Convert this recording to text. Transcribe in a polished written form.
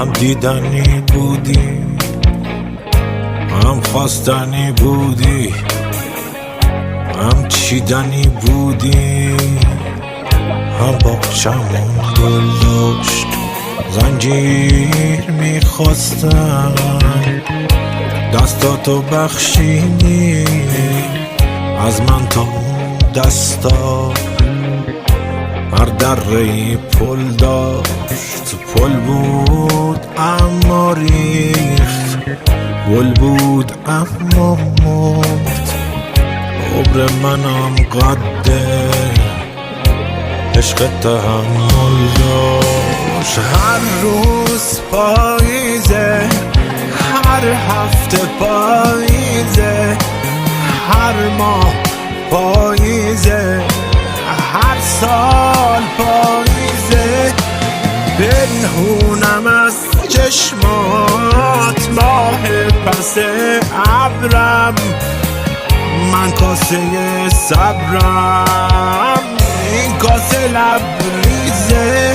هم دیدنی بودی، هم خواستنی بودی، هم چیدنی بودی، هم باغچمون گل داشت زنجیر میخواستم، دستاتو بخشیدی از من تا اون دستا. هر دره‌ای پل داشت، پل بود اما ریخت، گل بود اما مرد. عمر منم قده عشق تحمل داشت. هر روز پاییزه، هر هفته پاییزه، هر ماه پاییزه، هر سال پاییزه. پنهونم از چشمات ماه پس ابرم، من کاسه صبرم، این کاسه لبریزه.